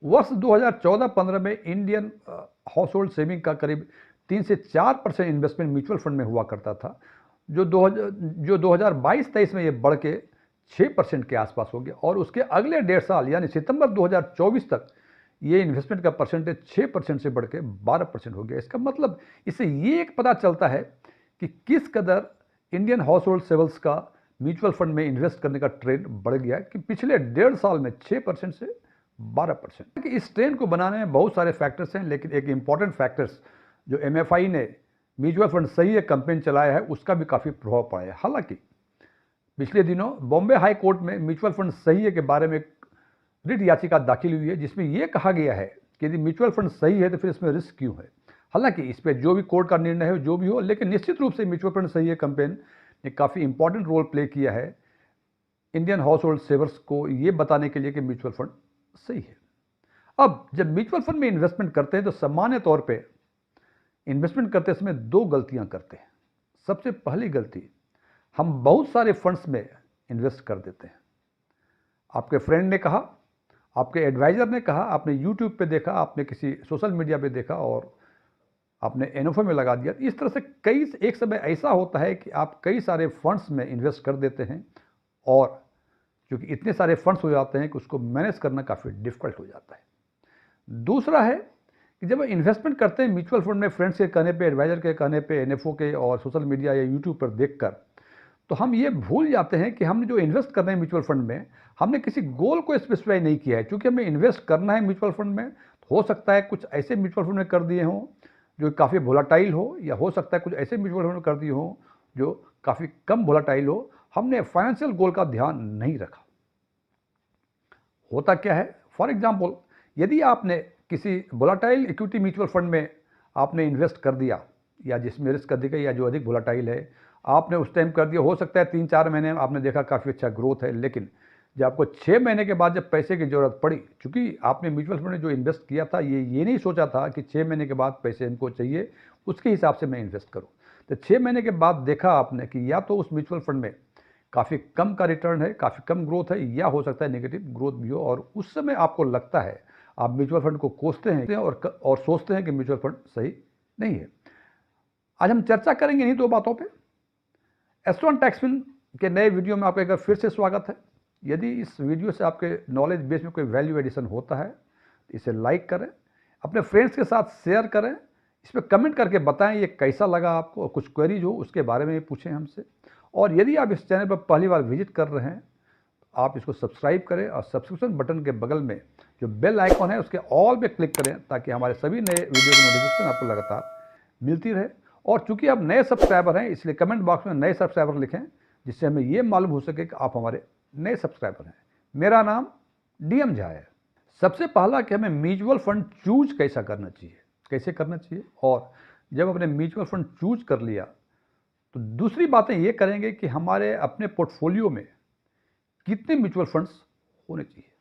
वर्ष 2014-15 में Indian house hold saving का करीब 3 से 4% इन्वेस्टमेंट म्यूचुअल फंड में हुआ करता था, जो 2022-23 में ये बढ़ के 6% के आसपास हो गया और उसके अगले 1.5 साल यानी सितंबर 2024 तक ये इन्वेस्टमेंट का परसेंटेज 6% से बढ़ के 12% हो गया। इसका मतलब इससे ये एक पता चलता है कि किस कदर इंडियन हाउस होल्ड सेविंग्स का म्यूचुअल फंड में इन्वेस्ट करने का ट्रेंड बढ़ गया कि पिछले 1.5 साल में 6% से 12%। इस ट्रेंड को बनाने में बहुत सारे फैक्टर्स हैं, लेकिन एक इंपॉर्टेंट फैक्टर्स जो MFI ने म्यूचुअल फंड सही है कैंपेन चलाया है उसका भी काफ़ी प्रभाव पड़ा है। हालांकि पिछले दिनों बॉम्बे हाई कोर्ट में म्यूचुअल फंड सही है के बारे में रिट याचिका दाखिल हुई है, जिसमें यह कहा गया है कि यदि म्यूचुअल फंड सही है तो फिर इसमें रिस्क क्यों है। हालांकि इस पर जो भी कोर्ट का निर्णय हो जो भी हो, लेकिन निश्चित रूप से म्यूचुअल फंड सही है कैंपेन ने काफ़ी इंपॉर्टेंट रोल प्ले किया है इंडियन हाउस होल्ड सेवर्स को ये बताने के लिए कि म्यूचुअल फंड सही है। अब जब म्यूचुअल फंड में इन्वेस्टमेंट करते हैं तो सामान्य तौर पे इन्वेस्टमेंट करते समय 2 गलतियां करते हैं। सबसे पहली गलती, हम बहुत सारे फंड्स में इन्वेस्ट कर देते हैं। आपके फ्रेंड ने कहा, आपके एडवाइजर ने कहा, आपने यूट्यूब पे देखा, आपने किसी सोशल मीडिया पे देखा और आपने NFO में लगा दिया। इस तरह से एक समय ऐसा होता है कि आप कई सारे फंड्स में इन्वेस्ट कर देते हैं और क्योंकि इतने सारे फंड्स हो जाते हैं कि उसको मैनेज करना काफ़ी डिफिकल्ट हो जाता है। दूसरा है कि जब इन्वेस्टमेंट करते हैं म्यूचुअल फंड में फ्रेंड्स के कहने पे, एडवाइजर के कहने पे, NFO के और सोशल मीडिया या यूट्यूब पर देखकर, तो हम ये भूल जाते हैं कि हमने जो इन्वेस्ट कर रहे हैं म्यूचुअल फंड में, हमने किसी गोल को स्पेसिफाई नहीं किया है। क्योंकि हमें इन्वेस्ट करना है म्यूचुअल फंड में, हो सकता है कुछ ऐसे म्यूचुअल फंड में कर दिए हों जो काफ़ी वोलाटाइल हो, या हो सकता है कुछ ऐसे म्यूचुअल फंड में कर दिए हों जो काफ़ी कम वोलाटाइल हो। हमने फाइनेंशियल गोल का ध्यान नहीं रखा। होता क्या है, फॉर एग्जाम्पल यदि आपने किसी वोलाटाइल इक्विटी म्यूचुअल फंड में आपने इन्वेस्ट कर दिया, या जिसमें रिस्क अधिक है या जो अधिक वोलाटाइल है, आपने उस टाइम कर दिया, हो सकता है 3-4 महीने में आपने देखा काफ़ी अच्छा ग्रोथ है, लेकिन जब आपको 6 महीने के बाद जब पैसे की ज़रूरत पड़ी, क्योंकि आपने म्यूचुअल फंड में जो इन्वेस्ट किया था ये नहीं सोचा था कि 6 महीने के बाद पैसे हमको चाहिए, उसके हिसाब से मैं इन्वेस्ट करूँ। तो 6 महीने के बाद देखा आपने कि या तो उस म्यूचुअल फंड में काफ़ी कम का रिटर्न है, काफ़ी कम ग्रोथ है, या हो सकता है नेगेटिव ग्रोथ भी हो, और उस समय आपको लगता है, आप म्यूचुअल फंड को कोसते हैं और सोचते हैं कि म्यूचुअल फंड सही नहीं है। आज हम चर्चा करेंगे इन्हीं 2 बातों पे। एस्ट्रॉन टैक्सफिन के नए वीडियो में आपका एक बार फिर से स्वागत है। यदि इस वीडियो से आपके नॉलेज बेस में कोई वैल्यू एडिशन होता है तो इसे लाइक करें, अपने फ्रेंड्स के साथ शेयर करें, इस पर कमेंट करके बताएं ये कैसा लगा आपको, और कुछ क्वेरीज हो उसके बारे में पूछें हमसे। और यदि आप इस चैनल पर पहली बार विजिट कर रहे हैं तो आप इसको सब्सक्राइब करें और सब्सक्रिप्शन बटन के बगल में जो बेल आइकॉन है उसके ऑल पे क्लिक करें, ताकि हमारे सभी नए वीडियो की नोटिफिकेशन आपको लगातार मिलती रहे। और चूंकि आप नए सब्सक्राइबर हैं, इसलिए कमेंट बॉक्स में नए सब्सक्राइबर लिखें, जिससे हमें ये मालूम हो सके कि आप हमारे नए सब्सक्राइबर हैं। मेरा नाम DM झा है। सबसे पहला कि हमें म्यूचुअल फंड चूज कैसे करना चाहिए, और जब अपने म्यूचुअल फंड चूज कर लिया तो दूसरी बातें ये करेंगे कि हमारे अपने पोर्टफोलियो में कितने म्यूचुअल फंड्स होने चाहिए।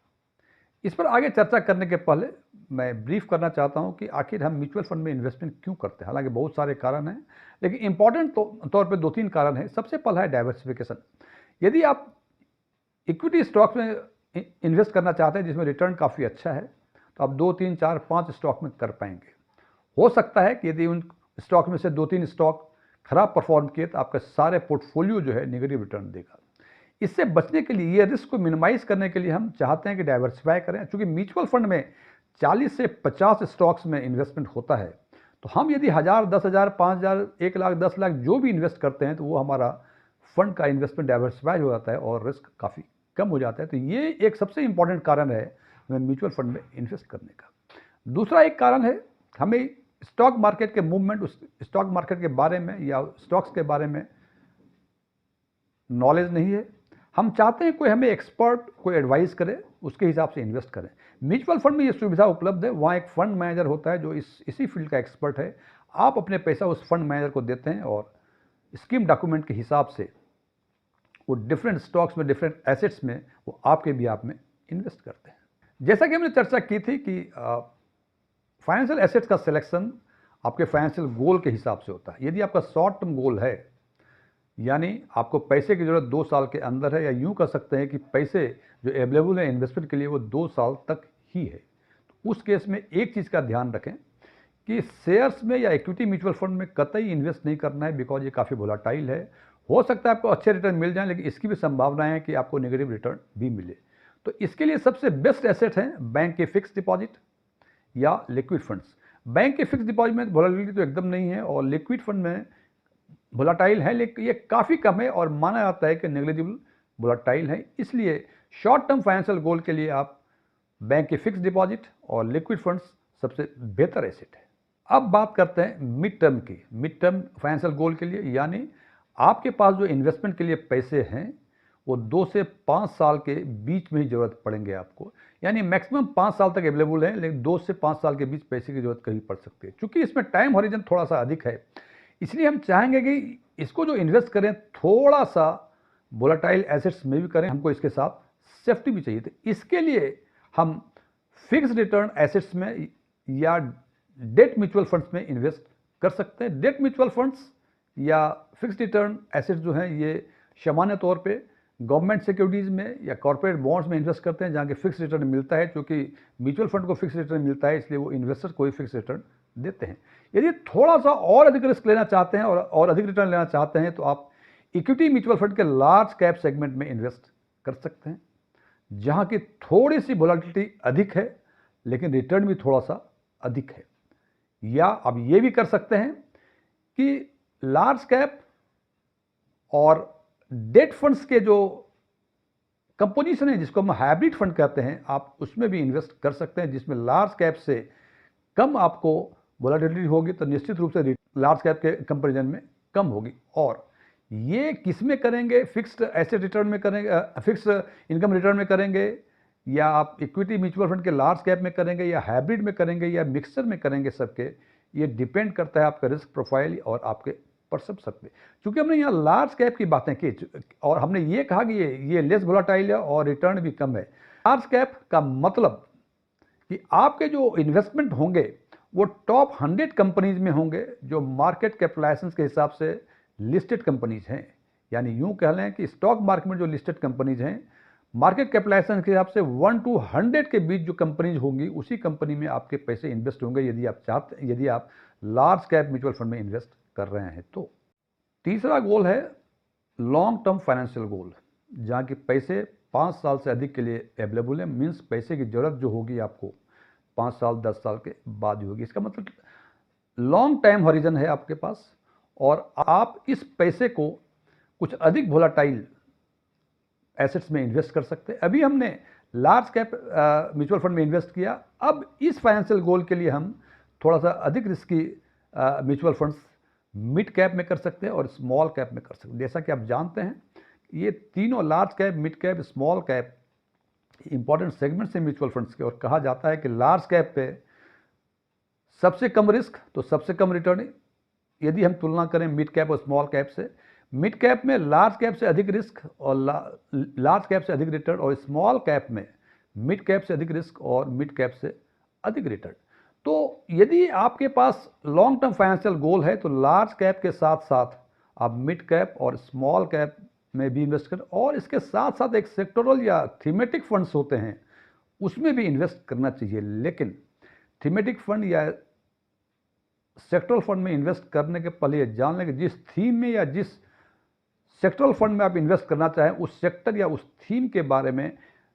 इस पर आगे चर्चा करने के पहले मैं ब्रीफ करना चाहता हूं कि आखिर हम म्यूचुअल फंड में इन्वेस्टमेंट क्यों करते हैं। हालांकि बहुत सारे कारण हैं, लेकिन इंपॉर्टेंट तौर पे 2-3 कारण हैं। सबसे पहला है डाइवर्सिफिकेशन। यदि आप इक्विटी स्टॉक्स में इन्वेस्ट करना चाहते हैं जिसमें रिटर्न काफ़ी अच्छा है, तो आप 2-3-4-5 स्टॉक में कर पाएंगे। हो सकता है कि यदि उन स्टॉक में से 2-3 स्टॉक खराब परफॉर्म किए तो आपका सारे पोर्टफोलियो जो है नेगेटिव रिटर्न देगा। इससे बचने के लिए, ये रिस्क को मिनिमाइज करने के लिए हम चाहते हैं कि डाइवर्सिफाई करें। चूंकि म्यूचुअल फंड में 40 से 50 स्टॉक्स में इन्वेस्टमेंट होता है, तो हम यदि 1000, 10,000, 5,000, 1 लाख, 10 लाख जो भी इन्वेस्ट करते हैं, तो वो हमारा फंड का इन्वेस्टमेंट डाइवर्सिफाई हो जाता है और रिस्क काफ़ी कम हो जाता है। तो ये एक सबसे इंपॉर्टेंट कारण है हमें म्यूचुअल फंड में इन्वेस्ट करने का। दूसरा एक कारण है, हमें स्टॉक मार्केट के मूवमेंट, उस स्टॉक मार्केट के बारे में या स्टॉक्स के बारे में नॉलेज नहीं है। हम चाहते हैं कोई हमें एक्सपर्ट कोई एडवाइस करे, उसके हिसाब से इन्वेस्ट करें। म्यूचुअल फंड में ये सुविधा उपलब्ध है, वहाँ एक फंड मैनेजर होता है जो इसी फील्ड का एक्सपर्ट है। आप अपने पैसा उस फंड मैनेजर को देते हैं और स्कीम डॉक्यूमेंट के हिसाब से वो डिफरेंट स्टॉक्स में, डिफरेंट एसेट्स में वो आपके बिहाफ में इन्वेस्ट करते हैं। जैसा कि हमने चर्चा की थी कि फाइनेंशियल एसेट्स का सिलेक्शन आपके फाइनेंशियल गोल के हिसाब से होता है। यदि आपका शॉर्ट टर्म गोल है, यानी आपको पैसे की ज़रूरत 2 साल के अंदर है, या यूँ कह सकते हैं कि पैसे जो अवेलेबल है इन्वेस्टमेंट के लिए वो 2 साल तक ही है, तो उस केस में एक चीज़ का ध्यान रखें कि शेयर्स में या इक्विटी म्यूचुअल फंड में कतई इन्वेस्ट नहीं करना है, बिकॉज ये काफ़ी वोलाटाइल है। हो सकता है आपको अच्छे रिटर्न मिल जाएं, लेकिन इसकी भी संभावना है कि आपको नेगेटिव रिटर्न भी मिले। तो इसके लिए सबसे बेस्ट एसेट हैं बैंक के फिक्स डिपॉजिट या लिक्विड फंड्स। बैंक के फिक्स डिपॉजिट में वोलेटिलिटी तो एकदम नहीं है, और लिक्विड फंड में वोलाटाइल है, लेकिन ये काफ़ी कम है और माना जाता है कि नेग्लिजिबल वोलाटाइल है। इसलिए शॉर्ट टर्म फाइनेंशियल गोल के लिए आप बैंक के फिक्स डिपॉजिट और लिक्विड फंड्स सबसे बेहतर एसेट है। अब बात करते हैं मिड टर्म की। मिड टर्म फाइनेंशियल गोल के लिए, यानी आपके पास जो इन्वेस्टमेंट के लिए पैसे हैं वो 2 से 5 साल के बीच में ही ज़रूरत पड़ेंगे आपको, यानी मैक्सिमम 5 साल तक अवेलेबल है, लेकिन 2 से 5 साल के बीच पैसे की ज़रूरत कहीं पड़ सकती है। क्योंकि इसमें टाइम हॉरिजन थोड़ा सा अधिक है, इसलिए हम चाहेंगे कि इसको जो इन्वेस्ट करें थोड़ा सा वोलेटाइल एसेट्स में भी करें, हमको इसके साथ सेफ्टी भी चाहिए। तो इसके लिए हम फिक्स रिटर्न एसेट्स में या डेट म्यूचुअल फंड्स में इन्वेस्ट कर सकते हैं। डेट म्यूचुअल फंड्स या फिक्स रिटर्न एसेट्स जो हैं ये सामान्य तौर पे गवर्नमेंट सिक्योरिटीज़ में या कॉर्पोरेट बॉन्ड्स में इन्वेस्ट करते हैं, जहाँ के फिक्स रिटर्न मिलता है। क्योंकि म्यूचुअल फंड को फिक्स रिटर्न मिलता है, इसलिए वो इन्वेस्टर को ही फिक्स रिटर्न देते हैं। यदि थोड़ा सा और अधिक रिस्क लेना चाहते हैं और अधिक रिटर्न लेना चाहते हैं, तो आप इक्विटी म्यूचुअल फंड के लार्ज कैप सेगमेंट में इन्वेस्ट कर सकते हैं, जहाँ की थोड़ी सी वोलेटिलिटी अधिक है लेकिन रिटर्न भी थोड़ा सा अधिक है। या आप ये भी कर सकते हैं कि लार्ज कैप और डेट फंड्स के जो कंपोजिशन है, जिसको हम हाइब्रिड फंड कहते हैं, आप उसमें भी इन्वेस्ट कर सकते हैं, जिसमें लार्ज कैप से कम आपको वोलेटिलिटी होगी, तो निश्चित रूप से लार्ज कैप के कंपैरिजन में कम होगी। और ये किस में करेंगे? फिक्स्ड एसेट रिटर्न में करेंगे, फिक्स्ड इनकम रिटर्न में करेंगे, या आप इक्विटी म्यूचुअल फंड के लार्ज कैप में करेंगे, या हाइब्रिड में करेंगे, या मिक्सचर में करेंगे, सबके ये डिपेंड करता है आपका रिस्क प्रोफाइल और आपके परसेप्शन पे। क्योंकि हमने यहाँ लार्ज कैप की बातें की और हमने ये कहा कि ये लेस वोलेटाइल है और रिटर्न भी कम है। लार्ज कैप का मतलब कि आपके जो इन्वेस्टमेंट होंगे वो टॉप 100 कंपनीज में होंगे, जो मार्केट कैपिटलाइजेशन के हिसाब से लिस्टेड कंपनीज हैं। यानी यूँ कह लें कि स्टॉक मार्केट में जो लिस्टेड कंपनीज हैं, मार्केट कैपिटलाइजेशन के हिसाब से 1 to 100 के बीच जो कंपनीज होंगी, उसी कंपनी में आपके पैसे इन्वेस्ट होंगे, यदि आप लार्ज कैप म्यूचुअल फंड में इन्वेस्ट कर रहे हैं। तो तीसरा गोल है लॉन्ग टर्म फाइनेंशियल गोल, जहाँ की पैसे 5 साल से अधिक के लिए अवेलेबल है। मीन्स पैसे की ज़रूरत जो होगी आपको 5 साल 10 साल के बाद ही होगी। इसका मतलब लॉन्ग टाइम हॉरिजन है आपके पास, और आप इस पैसे को कुछ अधिक वोलेटाइल एसेट्स में इन्वेस्ट कर सकते हैं। अभी हमने लार्ज कैप म्यूचुअल फंड में इन्वेस्ट किया, अब इस फाइनेंशियल गोल के लिए हम थोड़ा सा अधिक risky mutual funds mid cap में कर सकते हैं और स्मॉल कैप में कर सकते हैं। जैसा कि आप जानते हैं, ये तीनों large cap, mid cap, small cap important segments हैं म्यूचुअल फंड्स के, और कहा जाता है कि लार्ज कैप पे सबसे कम रिस्क तो सबसे कम रिटर्न। यदि हम तुलना करें मिड कैप और स्मॉल कैप से, मिड कैप में लार्ज कैप से अधिक रिस्क और लार्ज कैप से अधिक रिटर्न, और स्मॉल कैप में मिड कैप से अधिक रिस्क और मिड कैप से अधिक रिटर्न। तो यदि आपके पास लॉन्ग टर्म फाइनेंशियल गोल है, तो लार्ज कैप के साथ साथ आप मिड कैप और स्मॉल कैप में भी इन्वेस्ट करें, और इसके साथ साथ एक सेक्टोरल या थीमेटिक फंड्स होते हैं, उसमें भी इन्वेस्ट करना चाहिए। लेकिन थीमेटिक फंड या सेक्टरल फंड में इन्वेस्ट करने के पहले ये जान लें कि जिस थीम में या जिस सेक्टरल फंड में आप इन्वेस्ट करना चाहें, उस सेक्टर या उस थीम के बारे में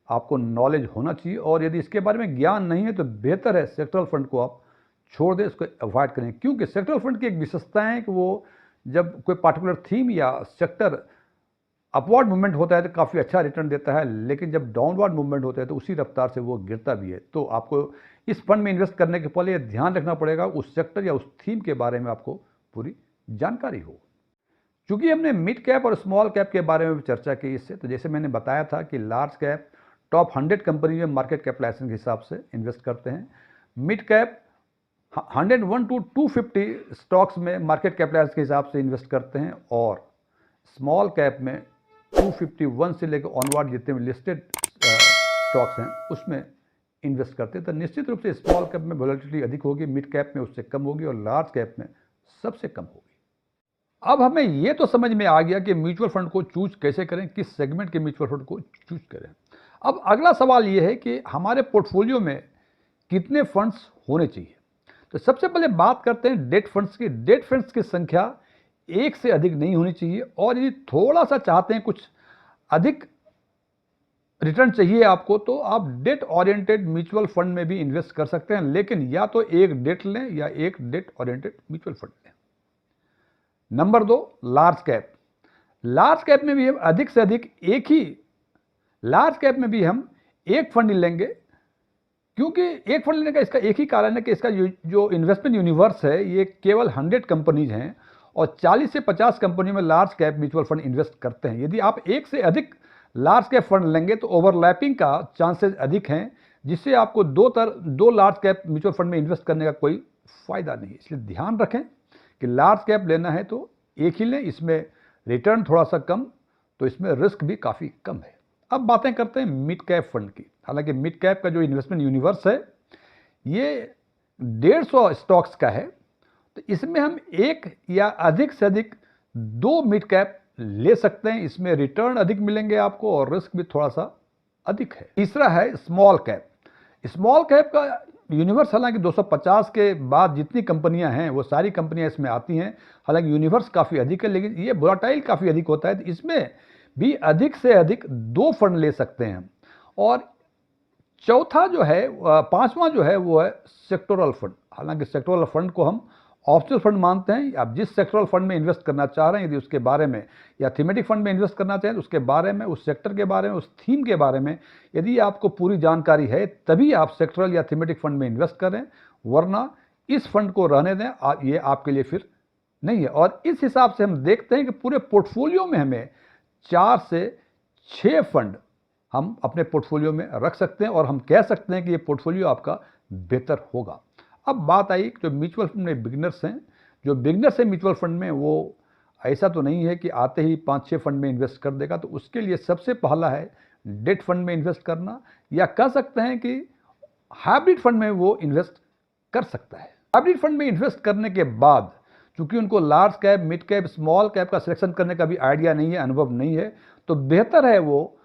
आपको नॉलेज होना चाहिए। और यदि इसके बारे में ज्ञान नहीं है, तो बेहतर है सेक्टरल फंड को आप छोड़ दें, इसको अवॉइड करें। क्योंकि सेक्टरल फंड की एक विशेषता है कि वो जब कोई पार्टिकुलर थीम या सेक्टर अपवर्ड मूवमेंट होता है तो काफ़ी अच्छा रिटर्न देता है, लेकिन जब डाउनवर्ड मूवमेंट होता है तो उसी रफ्तार से वो गिरता भी है। तो आपको इस फंड में इन्वेस्ट करने के पहले ये ध्यान रखना पड़ेगा उस सेक्टर या उस थीम के बारे में आपको पूरी जानकारी हो। चूँकि हमने मिड कैप और स्मॉल कैप के बारे में भी चर्चा की इससे, तो जैसे मैंने बताया था कि लार्ज कैप टॉप 100 कंपनी में मार्केट कैपिटलाइजेशन के हिसाब से इन्वेस्ट करते हैं, मिड कैप 101 to 250 स्टॉक्स में मार्केट कैपिटलाइजेशन के हिसाब से इन्वेस्ट करते हैं, और स्मॉल कैप में 251 से लेकर ऑनवर्ड जितने भी लिस्टेड स्टॉक्स हैं उसमें इन्वेस्ट करते हैं। तो निश्चित रूप से स्मॉल कैप में वोलेटिलिटी अधिक होगी, मिड कैप में उससे कम होगी, और लार्ज कैप में सबसे कम होगी। अब हमें ये तो समझ में आ गया कि म्यूचुअल फंड को चूज कैसे करें, किस सेगमेंट के म्यूचुअल फंड को चूज करें। अब अगला सवाल ये है कि हमारे पोर्टफोलियो में कितने फंड्स होने चाहिए। तो सबसे पहले बात करते हैं डेट फंड्स की। डेट फंड्स की संख्या एक से अधिक नहीं होनी चाहिए, और यदि थोड़ा सा चाहते हैं, कुछ अधिक रिटर्न चाहिए आपको, तो आप डेट ओरिएंटेड म्यूचुअल फंड में भी इन्वेस्ट कर सकते हैं, लेकिन या तो एक डेट लें या एक डेट ओरिएंटेड म्यूचुअल फंड लें। Number 2, large cap. Large cap में भी हम अधिक से अधिक लार्ज कैप में भी हम एक फंड लेंगे, क्योंकि एक फंड लेने का इसका एक ही कारण है कि इसका जो इन्वेस्टमेंट यूनिवर्स है ये केवल 100 कंपनीज हैं, और 40 से 50 कंपनियों में large cap mutual fund invest करते हैं। यदि आप एक से अधिक लार्ज कैप फंड लेंगे तो ओवरलैपिंग का चांसेस अधिक हैं, जिससे आपको दो लार्ज कैप म्यूचुअल फंड में इन्वेस्ट करने का कोई फायदा नहीं है। इसलिए ध्यान रखें कि लार्ज कैप लेना है तो एक ही लें, इसमें रिटर्न थोड़ा सा कम, तो इसमें रिस्क भी काफ़ी कम है। अब बातें करते हैं मिड कैप फंड की। हालांकि मिड कैप का जो इन्वेस्टमेंट यूनिवर्स है ये 150 स्टॉक्स का है, तो इसमें हम एक या अधिक से अधिक 2 मिड कैप ले सकते हैं। इसमें रिटर्न अधिक मिलेंगे आपको और रिस्क भी थोड़ा सा अधिक है। तीसरा है स्मॉल कैप। स्मॉल कैप का यूनिवर्स, हालांकि 250 के बाद जितनी कंपनियां हैं वो सारी कंपनियां इसमें आती हैं। हालांकि यूनिवर्स काफ़ी अधिक है, लेकिन ये वोलेटाइल काफ़ी अधिक होता है, तो इसमें भी अधिक से अधिक 2 फंड ले सकते हैं। और चौथा जो है, पांचवा जो है वो है सेक्टोरल फंड। हालांकि सेक्टोरल फंड को हम ऑप्शनल फंड मानते हैं। आप जिस सेक्टोरल फंड में इन्वेस्ट करना चाह रहे हैं, यदि उसके बारे में, या थीमेटिक फंड में इन्वेस्ट करना चाहें तो उसके बारे में, उस सेक्टर के बारे में, उस थीम के बारे में यदि आपको पूरी जानकारी है तभी आप सेक्टोरल या थीमेटिक फंड में इन्वेस्ट करें, वरना इस फंड को रहने दें, ये आपके लिए फिर नहीं है। और इस हिसाब से हम देखते हैं कि पूरे पोर्टफोलियो में हमें 4 से 6 फंड हम अपने पोर्टफोलियो में रख सकते हैं, और हम कह सकते हैं कि ये पोर्टफोलियो आपका बेहतर होगा। अब बात आई जो म्यूचुअल फंड में बिगिनर्स हैं, जो बिगिनर्स हैं म्यूचुअल फंड में, वो ऐसा तो नहीं है कि आते ही 5-6 फंड में इन्वेस्ट कर देगा। तो उसके लिए सबसे पहला है डेट फंड में इन्वेस्ट करना, या कह सकते हैं कि हाइब्रिड फंड में वो इन्वेस्ट कर सकता है। हाइब्रिड फंड में इन्वेस्ट करने के बाद, चूंकि उनको large cap, mid cap, small cap का सिलेक्शन करने का भी आइडिया नहीं है, अनुभव नहीं है, तो बेहतर है वो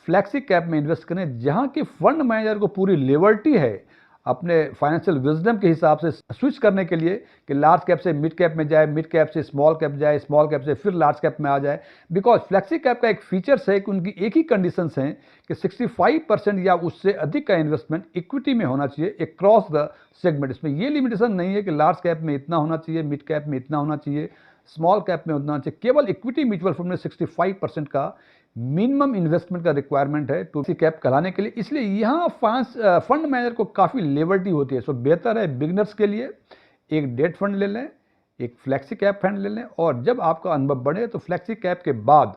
फ्लैक्सी कैप में इन्वेस्ट करें, जहां की फंड मैनेजर को पूरी लिबर्टी है अपने फाइनेंशियल विजडम के हिसाब से स्विच करने के लिए, कि लार्ज कैप से मिड कैप में जाए, मिड कैप से स्मॉल कैप जाए, स्मॉल कैप से फिर लार्ज कैप में आ जाए। बिकॉज फ्लैक्सी कैप का एक फीचर्स है कि उनकी एक ही कंडीशंस हैं कि 65% या उससे अधिक का इन्वेस्टमेंट इक्विटी में होना चाहिए अक्रॉस द सेगमेंट। इसमें ये लिमिटेशन नहीं है कि लार्ज कैप में इतना होना चाहिए, मिड कैप में इतना होना चाहिए, स्मॉल कैप में उतना होना चाहिए। केवल इक्विटी म्यूचुअल फंड में 65% का मिनिमम इन्वेस्टमेंट का रिक्वायरमेंट है टू कैप कराने के लिए। इसलिए यहाँ फंड मैनेजर को काफ़ी लिबर्टी होती है। सो बेहतर है बिगिनर्स के लिए एक डेट फंड ले लें, एक फ्लैक्सी कैप फंड ले लें, और जब आपका अनुभव बढ़े तो फ्लैक्सी कैप के बाद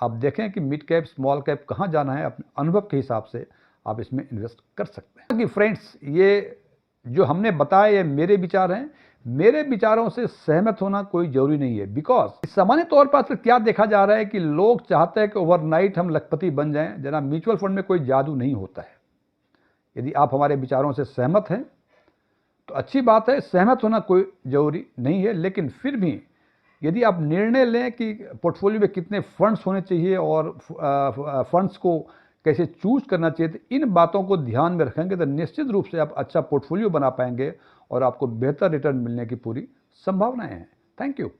आप देखें कि मिड कैप, स्मॉल कैप कहाँ जाना है, अपने अनुभव के हिसाब से आप इसमें इन्वेस्ट कर सकते हैं। कि फ्रेंड्स, ये जो हमने बताया ये मेरे विचार हैं, मेरे विचारों से सहमत होना कोई जरूरी नहीं है। बिकॉज सामान्य तौर पर क्या देखा जा रहा है कि लोग चाहते हैं कि ओवरनाइट हम लखपति बन जाएं। जनाब, म्यूचुअल फंड में कोई जादू नहीं होता है। यदि आप हमारे विचारों से सहमत हैं तो अच्छी बात है, सहमत होना कोई जरूरी नहीं है। लेकिन फिर भी यदि आप निर्णय लें कि पोर्टफोलियो में कितने फंड्स होने चाहिए और फंड्स को कैसे चूज करना चाहिए, तो इन बातों को ध्यान में रखेंगे तो निश्चित रूप से आप अच्छा पोर्टफोलियो बना पाएंगे और आपको बेहतर रिटर्न मिलने की पूरी संभावनाएं हैं। Thank you.